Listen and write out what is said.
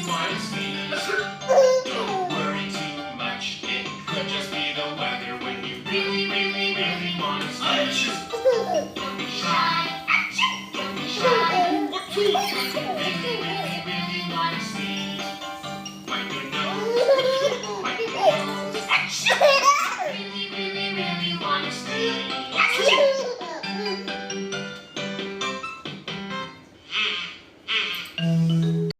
wanna sneeze. Don't worry too much, it could just be the weather when you really wanna sneeze. Don't be shy, don't be shy. When you really wanna sneeze. Wipe your nose, wipe your nose. Really wanna sneeze.